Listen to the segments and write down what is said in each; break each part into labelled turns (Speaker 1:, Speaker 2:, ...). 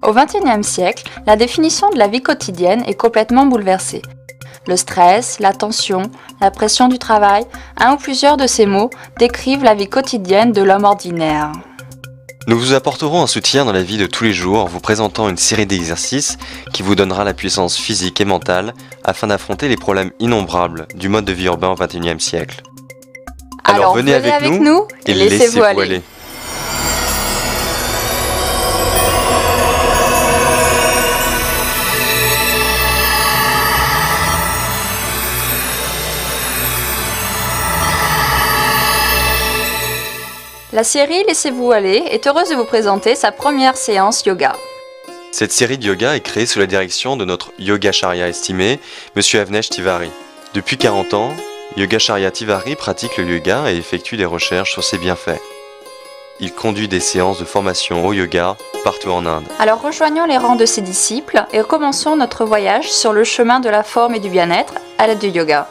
Speaker 1: Au XXIe siècle, la définition de la vie quotidienne est complètement bouleversée. Le stress, la tension, la pression du travail, un ou plusieurs de ces mots décrivent la vie quotidienne de l'homme ordinaire.
Speaker 2: Nous vous apporterons un soutien dans la vie de tous les jours en vous présentant une série d'exercices qui vous donnera la puissance physique et mentale afin d'affronter les problèmes innombrables du mode de vie urbain au XXIe siècle. Alors venez avec nous et laissez-vous aller.
Speaker 1: La série Laissez-vous aller est heureuse de vous présenter sa première séance yoga.
Speaker 2: Cette série de yoga est créée sous la direction de notre Yogacharya estimé, Monsieur Avnesh Tiwari. Depuis 40 ans, Yogacharya Tiwari pratique le yoga et effectue des recherches sur ses bienfaits. Il conduit des séances de formation au yoga partout en Inde.
Speaker 1: Alors rejoignons les rangs de ses disciples et commençons notre voyage sur le chemin de la forme et du bien-être à l'aide du yoga.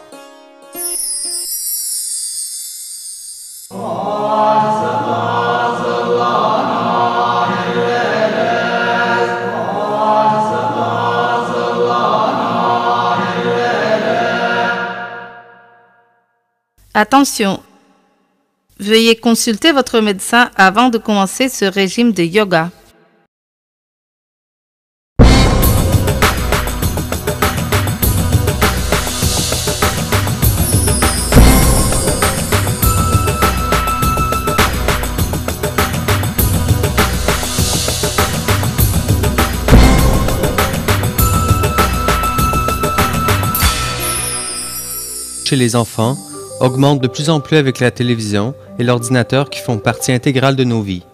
Speaker 3: Attention! Veuillez consulter votre médecin avant de commencer ce régime de yoga.
Speaker 4: Chez les enfants augmente de plus en plus avec la télévision et l'ordinateur qui font partie intégrale de nos vies.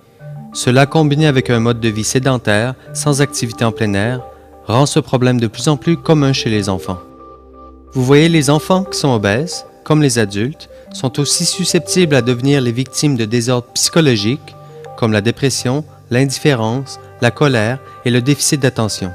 Speaker 4: Cela, combiné avec un mode de vie sédentaire, sans activité en plein air, rend ce problème de plus en plus commun chez les enfants. Vous voyez, les enfants qui sont obèses, comme les adultes, sont aussi susceptibles à devenir les victimes de désordres psychologiques, comme la dépression, l'indifférence, la colère et le déficit d'attention.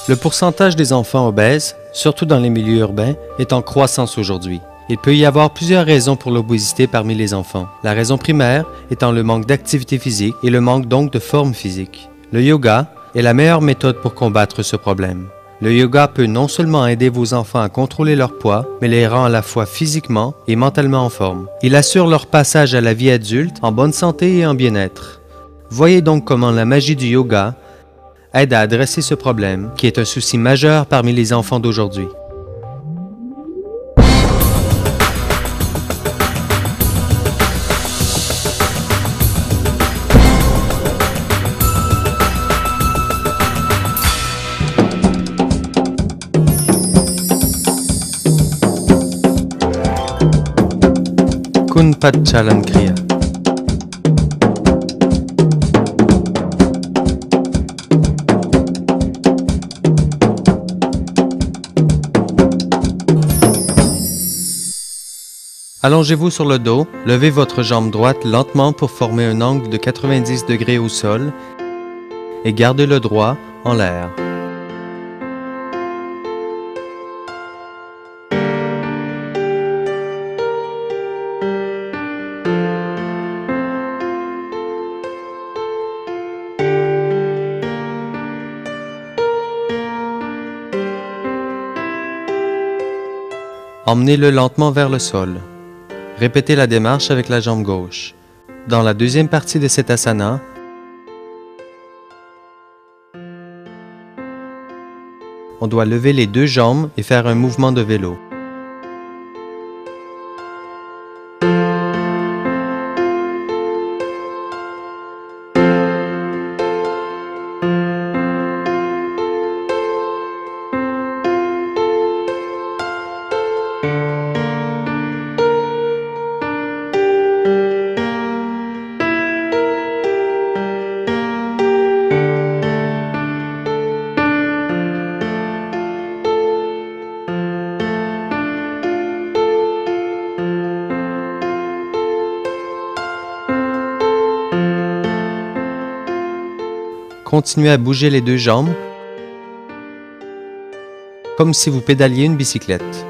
Speaker 4: Le pourcentage des enfants obèses, surtout dans les milieux urbains, est en croissance aujourd'hui. Il peut y avoir plusieurs raisons pour l'obésité parmi les enfants. La raison primaire étant le manque d'activité physique et le manque donc de forme physique. Le yoga est la meilleure méthode pour combattre ce problème. Le yoga peut non seulement aider vos enfants à contrôler leur poids, mais les rend à la fois physiquement et mentalement en forme. Il assure leur passage à la vie adulte en bonne santé et en bien-être. Voyez donc comment la magie du yoga aide à adresser ce problème, qui est un souci majeur parmi les enfants d'aujourd'hui. Kunpachalan Kriya. Allongez-vous sur le dos, levez votre jambe droite lentement pour former un angle de 90 degrés au sol et gardez le droit en l'air. Emmenez-le lentement vers le sol. Répétez la démarche avec la jambe gauche. Dans la deuxième partie de cet asana, on doit lever les deux jambes et faire un mouvement de vélo. Continuez à bouger les deux jambes comme si vous pédaliez une bicyclette.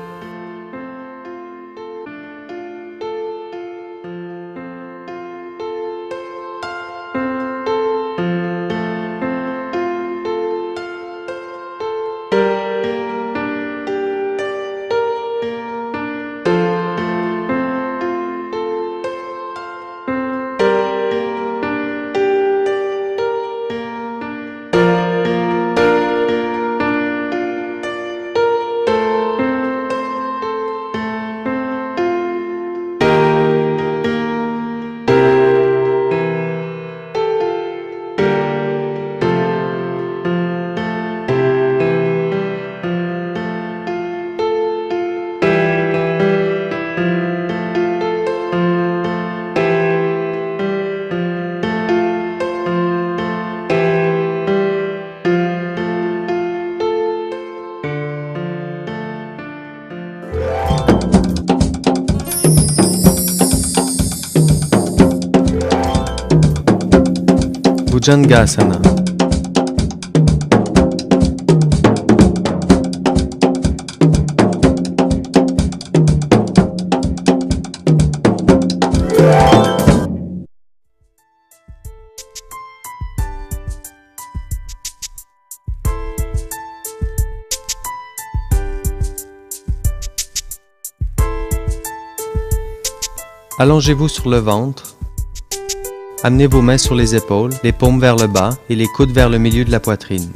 Speaker 4: Bhujangasana. Allongez-vous sur le ventre. Amenez vos mains sur les épaules, les paumes vers le bas et les coudes vers le milieu de la poitrine.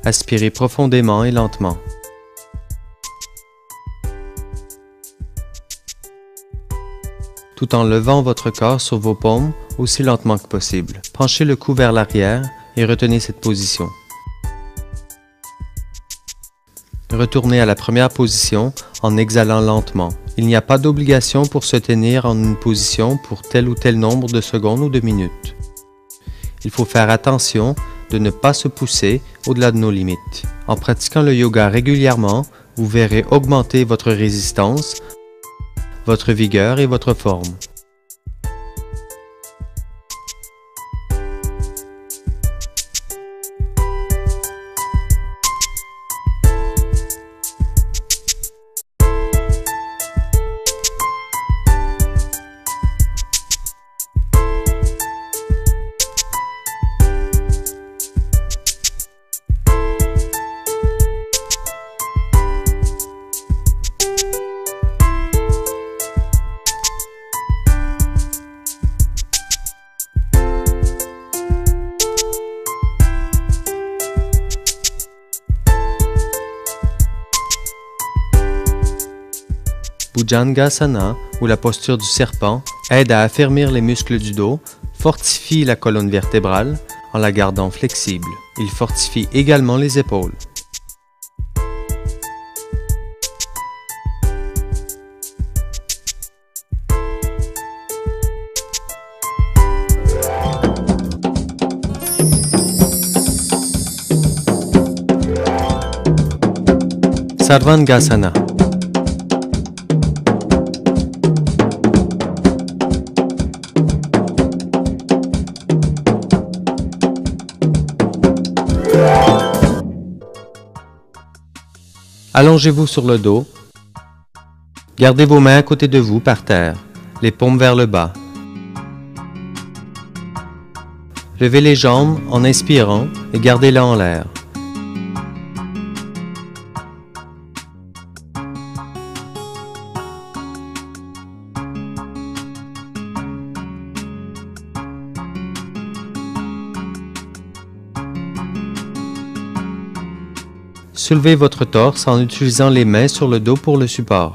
Speaker 4: Aspirez profondément et lentement. Tout en levant votre corps sur vos paumes aussi lentement que possible. Penchez le cou vers l'arrière et retenez cette position. Retournez à la première position en exhalant lentement. Il n'y a pas d'obligation pour se tenir en une position pour tel ou tel nombre de secondes ou de minutes. Il faut faire attention de ne pas se pousser au-delà de nos limites. En pratiquant le yoga régulièrement, vous verrez augmenter votre résistance, votre vigueur et votre forme. Bhujangasana, ou la posture du serpent, aide à affermir les muscles du dos, fortifie la colonne vertébrale en la gardant flexible. Il fortifie également les épaules. Sarvangasana. Allongez-vous sur le dos. Gardez vos mains à côté de vous par terre, les paumes vers le bas. Levez les jambes en inspirant et gardez-les en l'air. Soulevez votre torse en utilisant les mains sur le dos pour le support.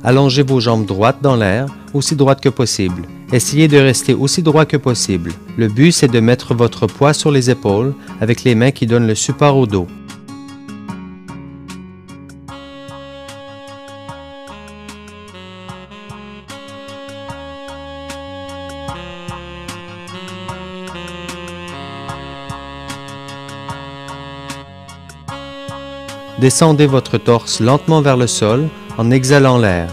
Speaker 4: Allongez vos jambes droites dans l'air, aussi droites que possible. Essayez de rester aussi droit que possible. Le but, c'est de mettre votre poids sur les épaules avec les mains qui donnent le support au dos. Descendez votre torse lentement vers le sol en exhalant l'air.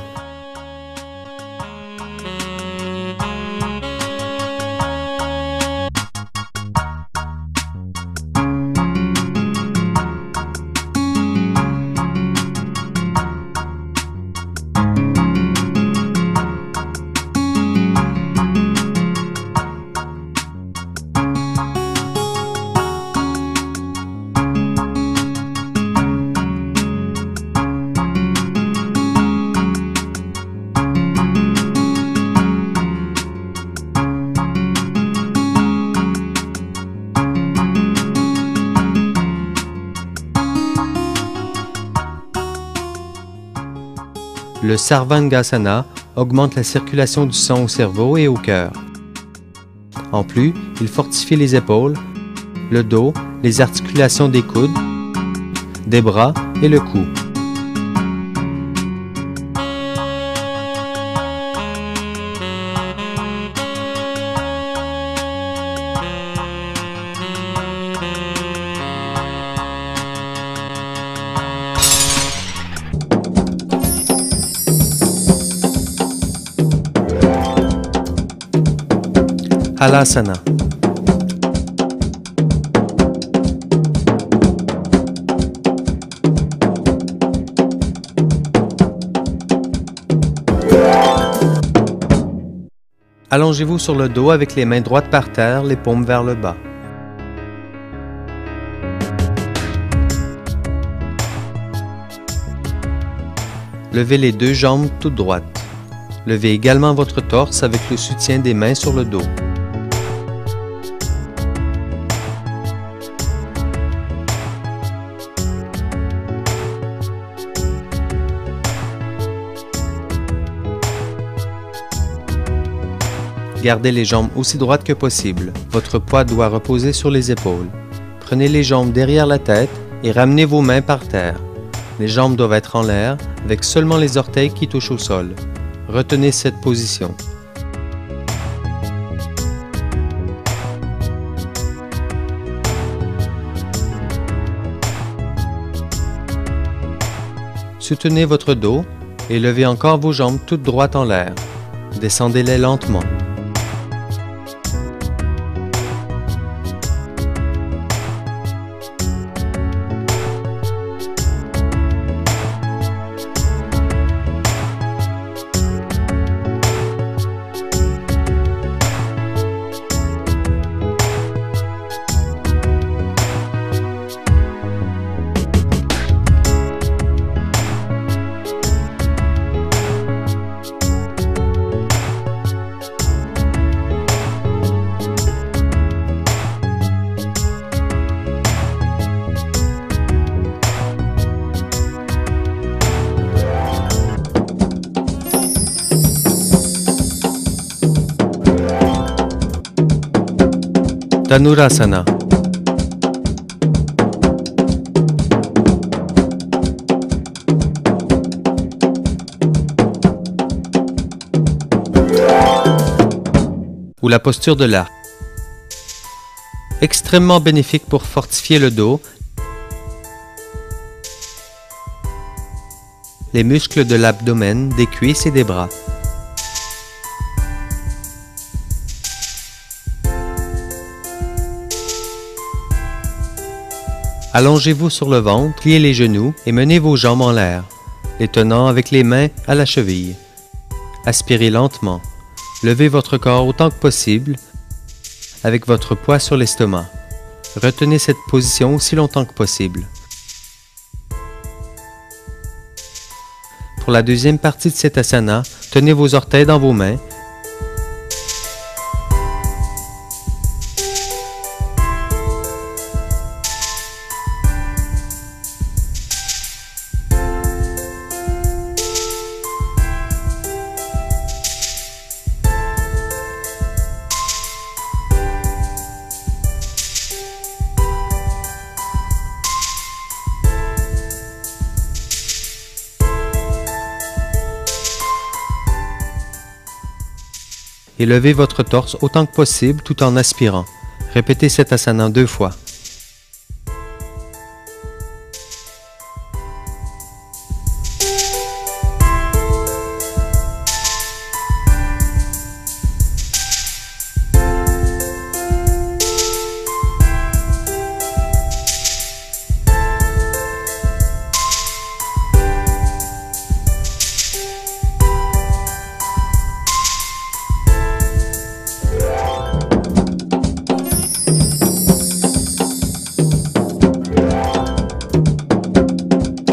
Speaker 4: Le Sarvangasana augmente la circulation du sang au cerveau et au cœur. En plus, il fortifie les épaules, le dos, les articulations des coudes, des bras et le cou. Halasana. Allongez-vous sur le dos avec les mains droites par terre, les paumes vers le bas. Levez les deux jambes toutes droites. Levez également votre torse avec le soutien des mains sur le dos. Gardez les jambes aussi droites que possible. Votre poids doit reposer sur les épaules. Prenez les jambes derrière la tête et ramenez vos mains par terre. Les jambes doivent être en l'air avec seulement les orteils qui touchent au sol. Retenez cette position. Soutenez votre dos et levez encore vos jambes toutes droites en l'air. Descendez-les lentement. Dhanurasana. Ou la posture de l'arc. Extrêmement bénéfique pour fortifier le dos, les muscles de l'abdomen, des cuisses et des bras. Allongez-vous sur le ventre, pliez les genoux et menez vos jambes en l'air, les tenant avec les mains à la cheville. Aspirez lentement. Levez votre corps autant que possible avec votre poids sur l'estomac. Retenez cette position aussi longtemps que possible. Pour la deuxième partie de cet asana, tenez vos orteils dans vos mains. Et levez votre torse autant que possible tout en aspirant. Répétez cet asana 2 fois.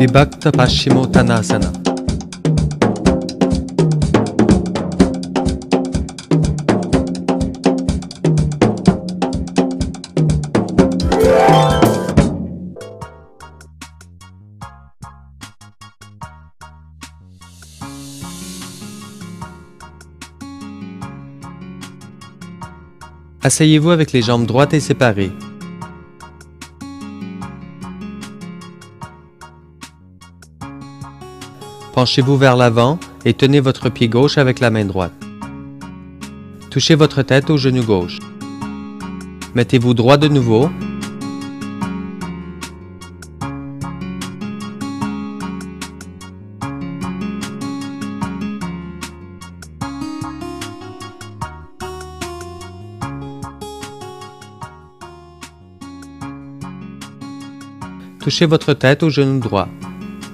Speaker 4: Vibhakta Paschimottanasana. Asseyez-vous avec les jambes droites et séparées. Penchez-vous vers l'avant et tenez votre pied gauche avec la main droite. Touchez votre tête au genou gauche. Mettez-vous droit de nouveau. Touchez votre tête au genou droit.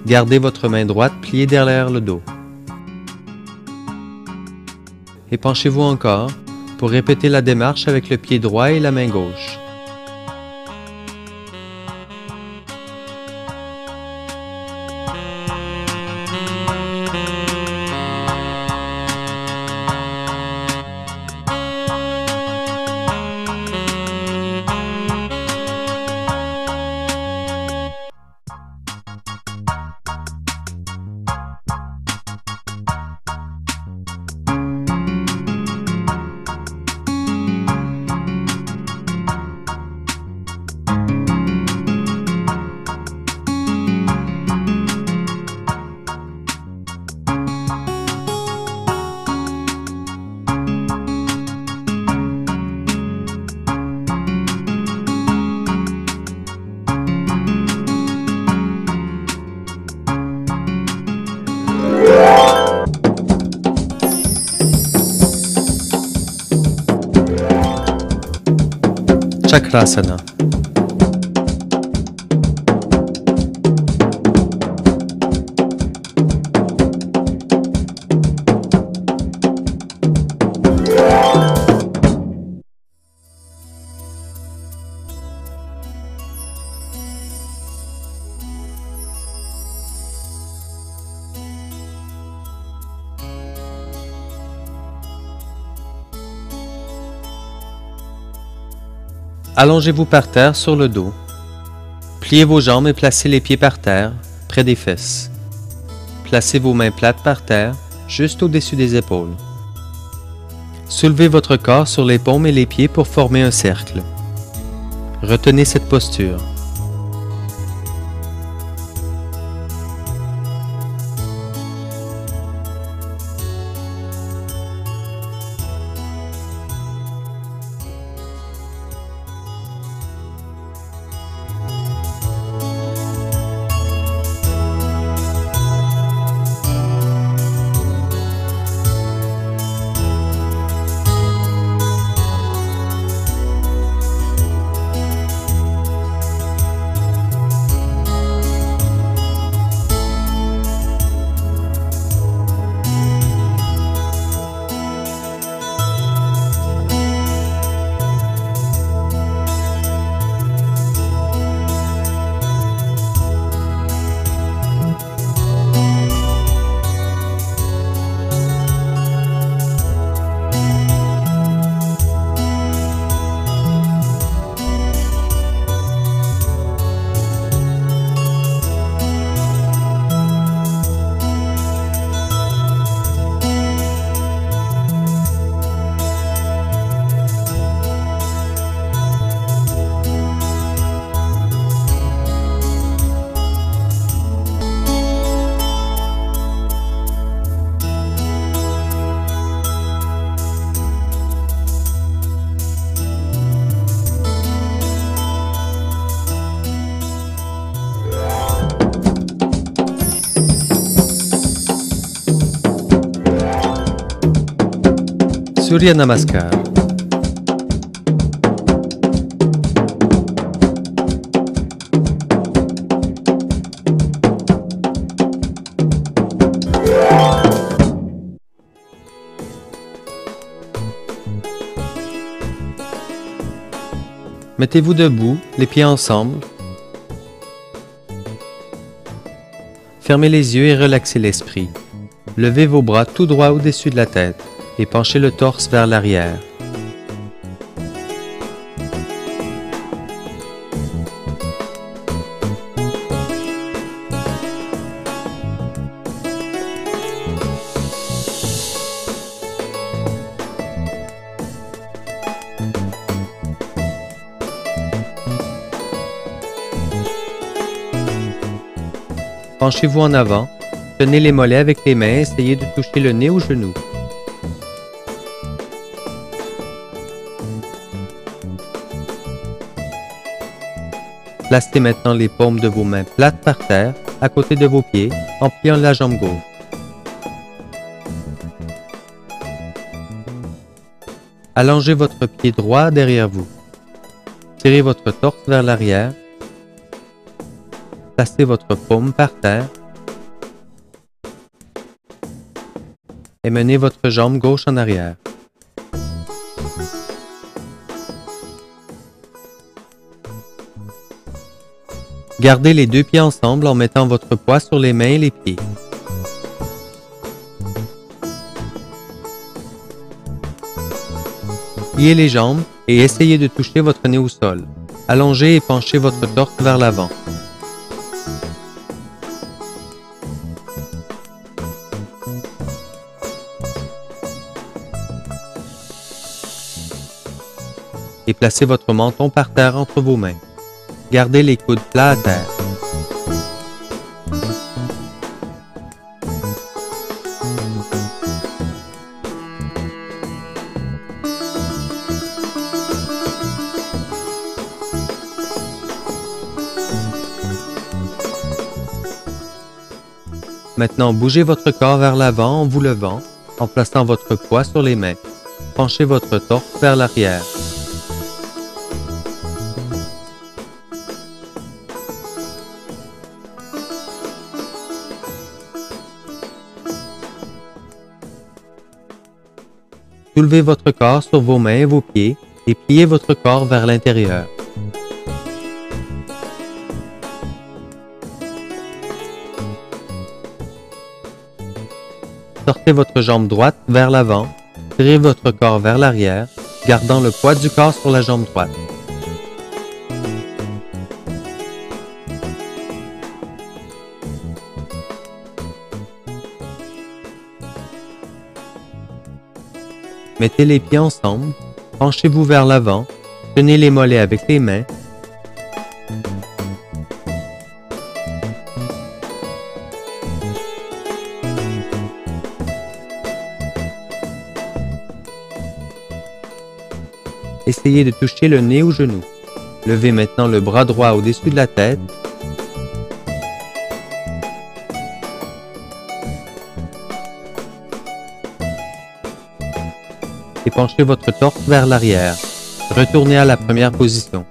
Speaker 4: Gardez votre main droite pliée derrière le dos. Et penchez-vous encore pour répéter la démarche avec le pied droit et la main gauche. Chakrasana. Allongez-vous par terre sur le dos. Pliez vos jambes et placez les pieds par terre, près des fesses. Placez vos mains plates par terre, juste au-dessus des épaules. Soulevez votre corps sur les paumes et les pieds pour former un cercle. Retenez cette posture. Surya Namaskar. Mettez-vous debout, les pieds ensemble. Fermez les yeux et relaxez l'esprit. Levez vos bras tout droit au-dessus de la tête et penchez le torse vers l'arrière. Penchez-vous en avant, tenez les mollets avec les mains et essayez de toucher le nez au genou. Placez maintenant les paumes de vos mains plates par terre, à côté de vos pieds, en pliant la jambe gauche. Allongez votre pied droit derrière vous. Tirez votre torse vers l'arrière. placez votre paume par terre et menez votre jambe gauche en arrière. Gardez les deux pieds ensemble en mettant votre poids sur les mains et les pieds. Pliez les jambes et essayez de toucher votre nez au sol. Allongez et penchez votre torse vers l'avant. Et placez votre menton par terre entre vos mains. Gardez les coudes plats à terre. Maintenant, bougez votre corps vers l'avant en vous levant, en plaçant votre poids sur les mains. Penchez votre torse vers l'arrière. Soulevez votre corps sur vos mains et vos pieds et pliez votre corps vers l'intérieur. Sortez votre jambe droite vers l'avant, tirez votre corps vers l'arrière, gardant le poids du corps sur la jambe droite. Mettez les pieds ensemble, penchez-vous vers l'avant, tenez les mollets avec les mains. Essayez de toucher le nez au genou. Levez maintenant le bras droit au-dessus de la tête. Et penchez votre torse vers l'arrière. Retournez à la première position.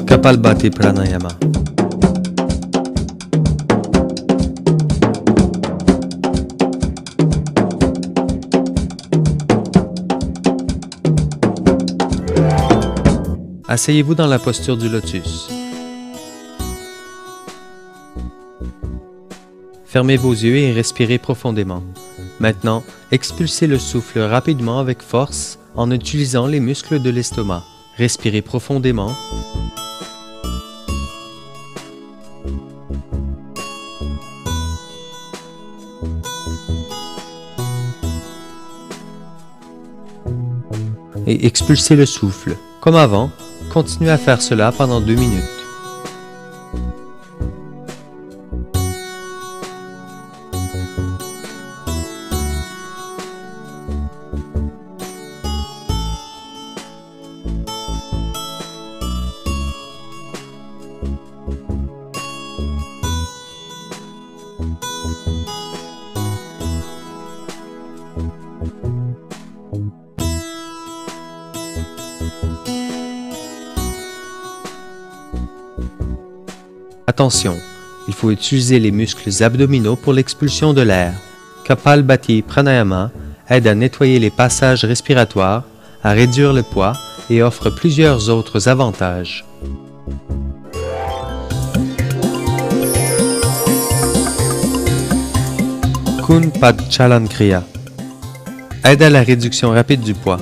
Speaker 4: Kapalbhati Pranayama. Asseyez-vous dans la posture du lotus. Fermez vos yeux et respirez profondément. Maintenant, expulsez le souffle rapidement avec force en utilisant les muscles de l'estomac. Respirez profondément. Et expulsez le souffle. Comme avant, continuez à faire cela pendant 2 minutes. Attention, il faut utiliser les muscles abdominaux pour l'expulsion de l'air. Kapalbhati Pranayama aide à nettoyer les passages respiratoires, à réduire le poids et offre plusieurs autres avantages. Kunpadchalankriya aide à la réduction rapide du poids.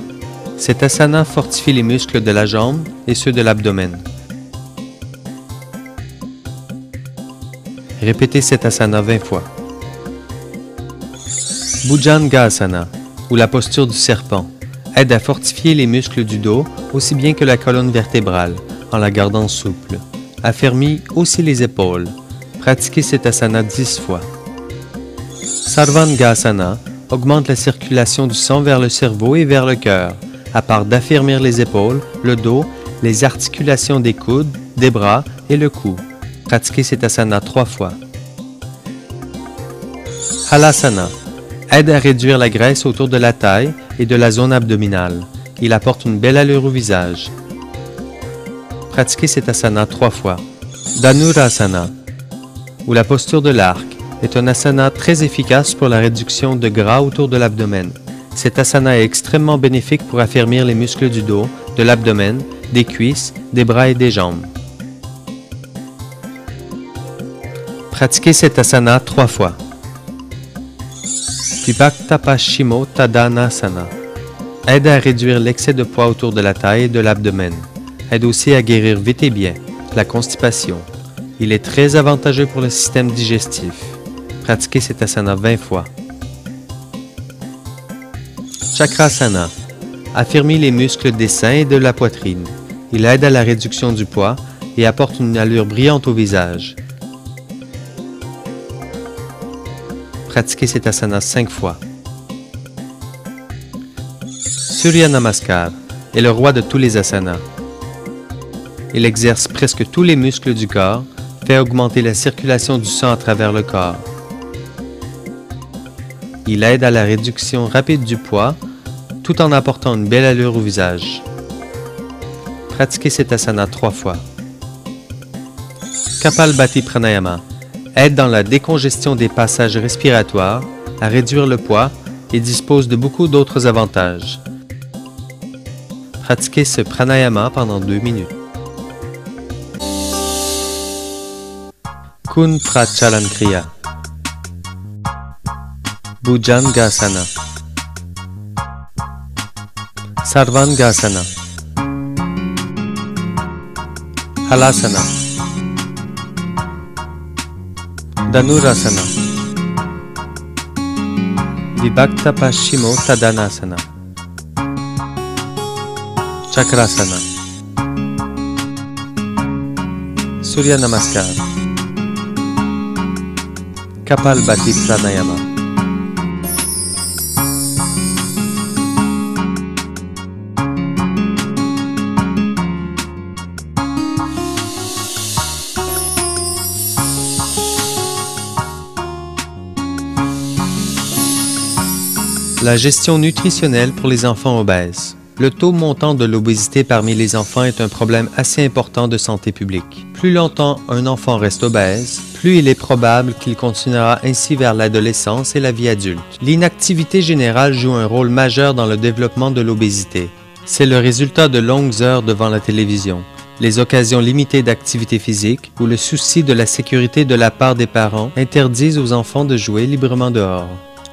Speaker 4: Cet asana fortifie les muscles de la jambe et ceux de l'abdomen. Répétez cet asana 20 fois. Bhujangasana, ou la posture du serpent, aide à fortifier les muscles du dos aussi bien que la colonne vertébrale, en la gardant souple. Affermis aussi les épaules. Pratiquez cet asana 10 fois. Sarvangasana augmente la circulation du sang vers le cerveau et vers le cœur, à part d'affermir les épaules, le dos, les articulations des coudes, des bras et le cou. Pratiquez cet asana 3 fois. Halasana aide à réduire la graisse autour de la taille et de la zone abdominale. Il apporte une belle allure au visage. Pratiquez cet asana 3 fois. Dhanurasana, ou la posture de l'arc, est un asana très efficace pour la réduction de gras autour de l'abdomen. Cet asana est extrêmement bénéfique pour affermir les muscles du dos, de l'abdomen, des cuisses, des bras et des jambes. Pratiquez cet asana 3 fois. Vibhakta Paschimo Tadasana aide à réduire l'excès de poids autour de la taille et de l'abdomen. Aide aussi à guérir vite et bien la constipation. Il est très avantageux pour le système digestif. Pratiquez cet asana 20 fois. Chakrasana affermit les muscles des seins et de la poitrine. Il aide à la réduction du poids et apporte une allure brillante au visage. Pratiquez cet asana 5 fois. Surya Namaskar est le roi de tous les asanas. Il exerce presque tous les muscles du corps, fait augmenter la circulation du sang à travers le corps. Il aide à la réduction rapide du poids, tout en apportant une belle allure au visage. Pratiquez cet asana 3 fois. Kapalbhati Pranayama aide dans la décongestion des passages respiratoires, à réduire le poids et dispose de beaucoup d'autres avantages. Pratiquez ce pranayama pendant 2 minutes. Kun Prachalan-kriya, Bhujangasana, Sarvangasana, Halasana, Dhanurasana, Vibhakta Paschimo Tadasana, Chakrasana, Surya Namaskar, Kapalbhati Pranayama. La gestion nutritionnelle pour les enfants obèses. Le taux montant de l'obésité parmi les enfants est un problème assez important de santé publique. Plus longtemps un enfant reste obèse, plus il est probable qu'il continuera ainsi vers l'adolescence et la vie adulte. L'inactivité générale joue un rôle majeur dans le développement de l'obésité. C'est le résultat de longues heures devant la télévision, les occasions limitées d'activité physique ou le souci de la sécurité de la part des parents interdisent aux enfants de jouer librement dehors.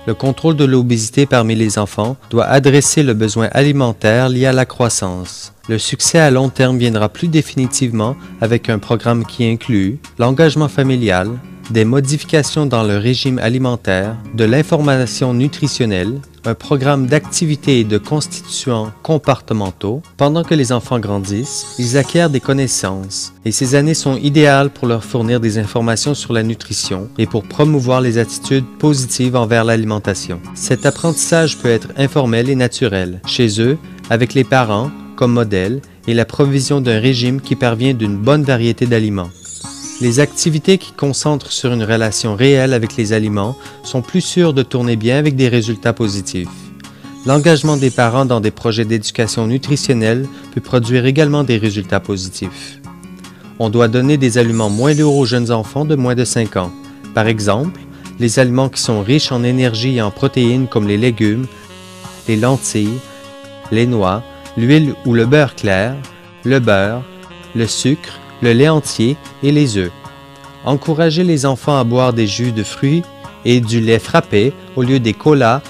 Speaker 4: Le contrôle de l'obésité parmi les enfants doit adresser le besoin alimentaire lié à la croissance. Le succès à long terme viendra plus définitivement avec un programme qui inclut l'engagement familial, des modifications dans le régime alimentaire, de l'information nutritionnelle, un programme d'activité et de constituants comportementaux. Pendant que les enfants grandissent, ils acquièrent des connaissances et ces années sont idéales pour leur fournir des informations sur la nutrition et pour promouvoir les attitudes positives envers l'alimentation. Cet apprentissage peut être informel et naturel, chez eux, avec les parents comme modèle et la provision d'un régime qui parvient d'une bonne variété d'aliments. Les activités qui concentrent sur une relation réelle avec les aliments sont plus sûres de tourner bien avec des résultats positifs. L'engagement des parents dans des projets d'éducation nutritionnelle peut produire également des résultats positifs. On doit donner des aliments moins lourds aux jeunes enfants de moins de 5 ans. Par exemple, les aliments qui sont riches en énergie et en protéines comme les légumes, les lentilles, les noix, l'huile ou le beurre clair, le beurre, le sucre, le lait entier et les œufs. Encouragez les enfants à boire des jus de fruits et du lait frappé au lieu des colas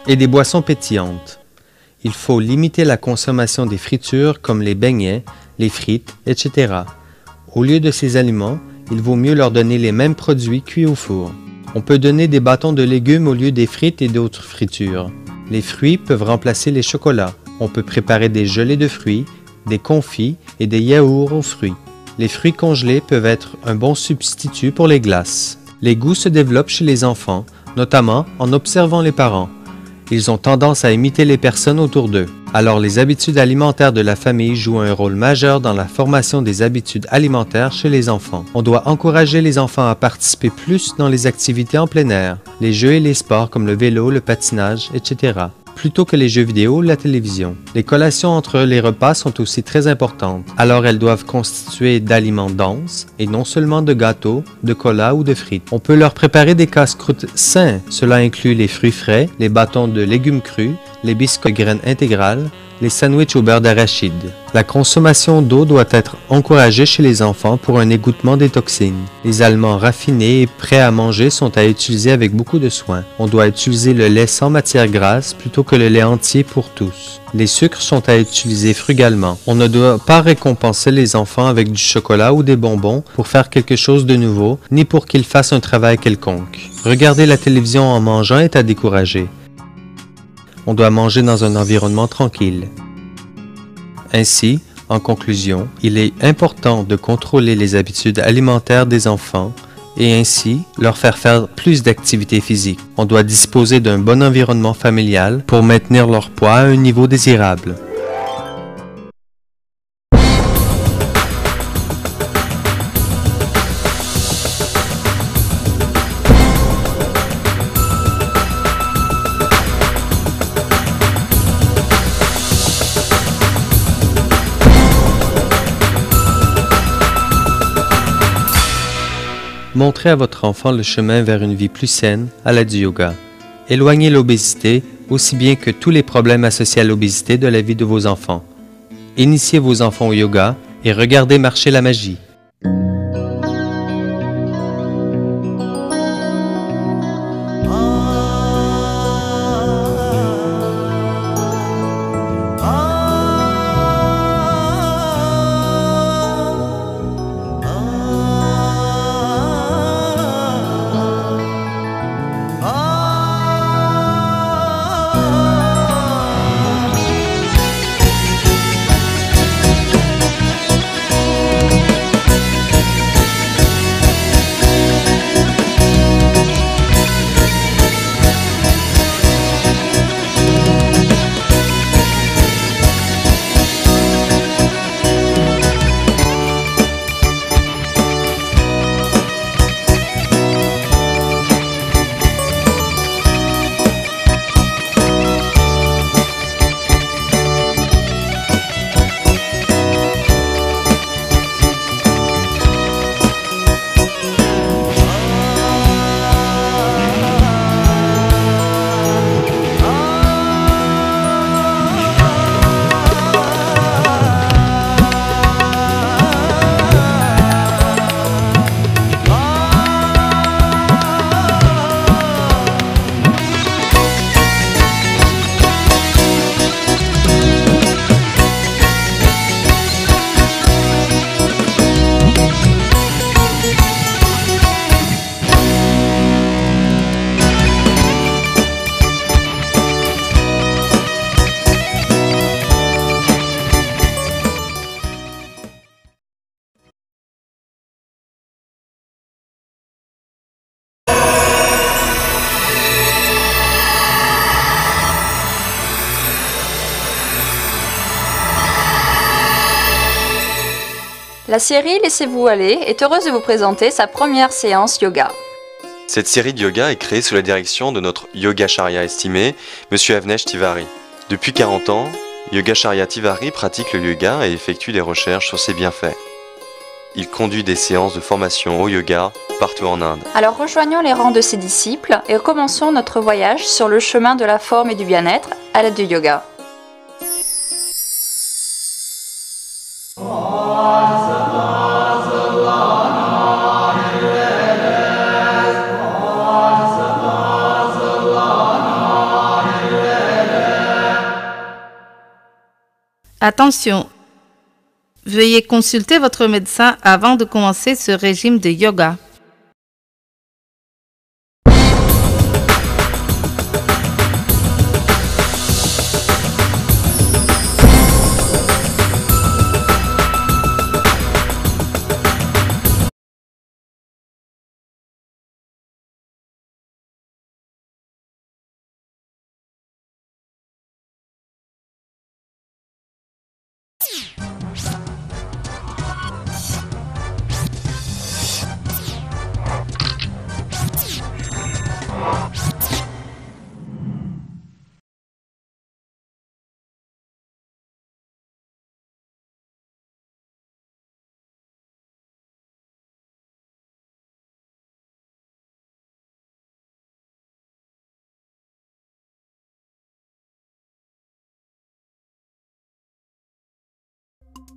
Speaker 4: et des boissons pétillantes. Il faut limiter la consommation des fritures comme les beignets, les frites, etc. Au lieu de ces aliments, il vaut mieux leur donner les mêmes produits cuits au four. On peut donner des bâtons de légumes au lieu des frites et d'autres fritures. Les fruits peuvent remplacer les chocolats. On peut préparer des gelées de fruits, des confits et des yaourts aux fruits. Les fruits congelés peuvent être un bon substitut pour les glaces. Les goûts se développent chez les enfants, notamment en observant les parents. Ils ont tendance à imiter les personnes autour d'eux. Alors les habitudes alimentaires de la famille jouent un rôle majeur dans la formation des habitudes alimentaires chez les enfants. On doit encourager les enfants à participer plus dans les activités en plein air, les jeux et les sports comme le vélo, le patinage, etc., plutôt que les jeux vidéo ou la télévision. Les collations entre les repas sont aussi très importantes, alors elles doivent constituer d'aliments denses et non seulement de gâteaux, de cola ou de frites. On peut leur préparer des casse-croûtes sains. Cela inclut les fruits frais, les bâtons de légumes crus, les biscuits de graines intégrales, les sandwichs au beurre d'arachide. La consommation d'eau doit être encouragée chez les enfants pour un égouttement des toxines. Les aliments raffinés et prêts à manger sont à utiliser avec beaucoup de soin. On doit utiliser le lait sans matière grasse plutôt que le lait entier pour tous. Les sucres sont à utiliser frugalement. On ne doit pas récompenser les enfants avec du chocolat ou des bonbons pour faire quelque chose de nouveau, ni pour qu'ils fassent un travail quelconque. Regarder la télévision en mangeant est à décourager. On doit manger dans un environnement tranquille. Ainsi, en conclusion, il est important de contrôler les habitudes alimentaires des enfants et ainsi leur faire plus d'activités physiques. On doit disposer d'un bon environnement familial pour maintenir leur poids à un niveau désirable. Montrez à votre enfant le chemin vers une vie plus saine à l'aide du yoga. Éloignez l'obésité, aussi bien que tous les problèmes associés à l'obésité de la vie de vos enfants. Initiez vos enfants au yoga et regardez marcher la magie.
Speaker 1: La série Laissez-vous aller est heureuse de vous présenter sa première séance yoga.
Speaker 2: Cette série de yoga est créée sous la direction de notre Yogacharya estimé, Monsieur Avnesh Tiwari. Depuis 40 ans, Yogacharya Tiwari pratique le yoga et effectue des recherches sur ses bienfaits. Il conduit des séances de formation au yoga partout en Inde.
Speaker 1: Alors rejoignons les rangs de ses disciples et commençons notre voyage sur le chemin de la forme et du bien-être à l'aide du yoga.
Speaker 3: Attention! Veuillez consulter votre médecin avant de commencer ce régime de yoga.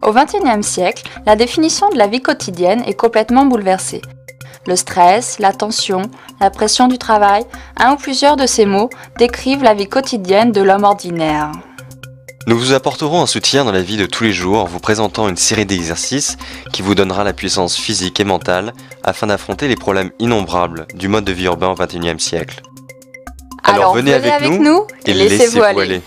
Speaker 1: Au XXIe siècle, la définition de la vie quotidienne est complètement bouleversée. Le stress, la tension, la pression du travail, un ou plusieurs de ces mots décrivent la vie quotidienne de l'homme ordinaire.
Speaker 2: Nous vous apporterons un soutien dans la vie de tous les jours en vous présentant une série d'exercices qui vous donnera la puissance physique et mentale afin d'affronter les problèmes innombrables du mode de vie urbain au XXIe siècle. Alors venez avec nous et laissez-vous aller.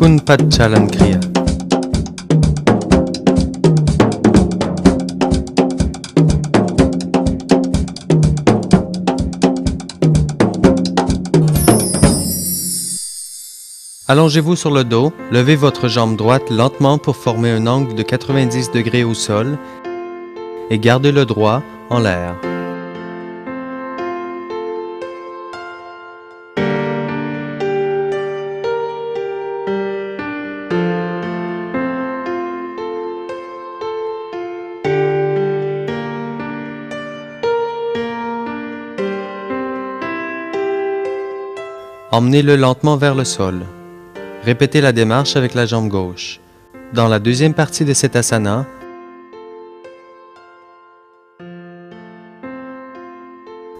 Speaker 4: Kunpat Chalan Kriya. Allongez-vous sur le dos, levez votre jambe droite lentement pour former un angle de 90 degrés au sol et gardez le droit en l'air. Emmenez-le lentement vers le sol. Répétez la démarche avec la jambe gauche. Dans la deuxième partie de cet asana,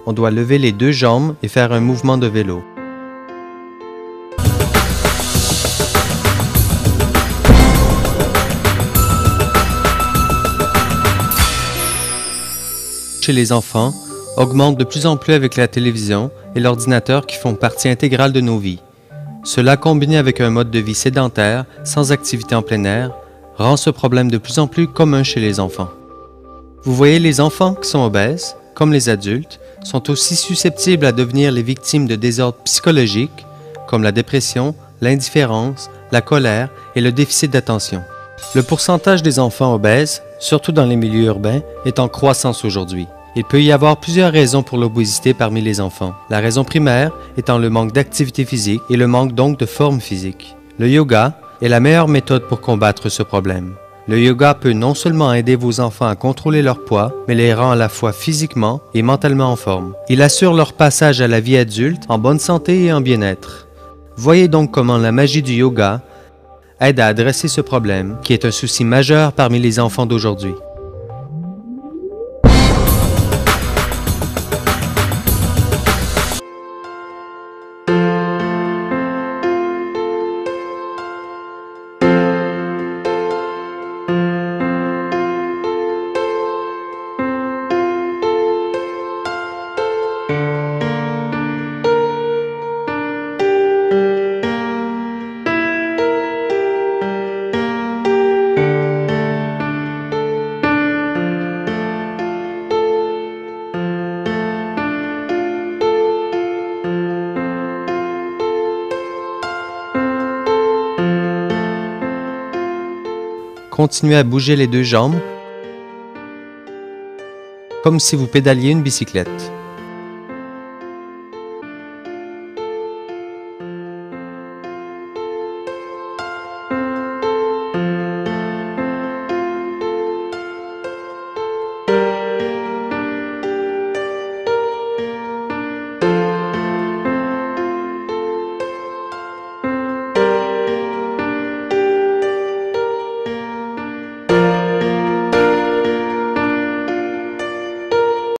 Speaker 4: on doit lever les deux jambes et faire un mouvement de vélo. Chez les enfants, augmente de plus en plus avec la télévision et l'ordinateur qui font partie intégrale de nos vies. Cela, combiné avec un mode de vie sédentaire, sans activité en plein air, rend ce problème de plus en plus commun chez les enfants. Vous voyez, les enfants qui sont obèses, comme les adultes, sont aussi susceptibles à devenir les victimes de désordres psychologiques, comme la dépression, l'indifférence, la colère et le déficit d'attention. Le pourcentage des enfants obèses, surtout dans les milieux urbains, est en croissance aujourd'hui. Il peut y avoir plusieurs raisons pour l'obésité parmi les enfants. La raison primaire étant le manque d'activité physique et le manque donc de forme physique. Le yoga est la meilleure méthode pour combattre ce problème. Le yoga peut non seulement aider vos enfants à contrôler leur poids, mais les rend à la fois physiquement et mentalement en forme. Il assure leur passage à la vie adulte en bonne santé et en bien-être. Voyez donc comment la magie du yoga aide à adresser ce problème, qui est un souci majeur parmi les enfants d'aujourd'hui. Continuez à bouger les deux jambes comme si vous pédaliez une bicyclette.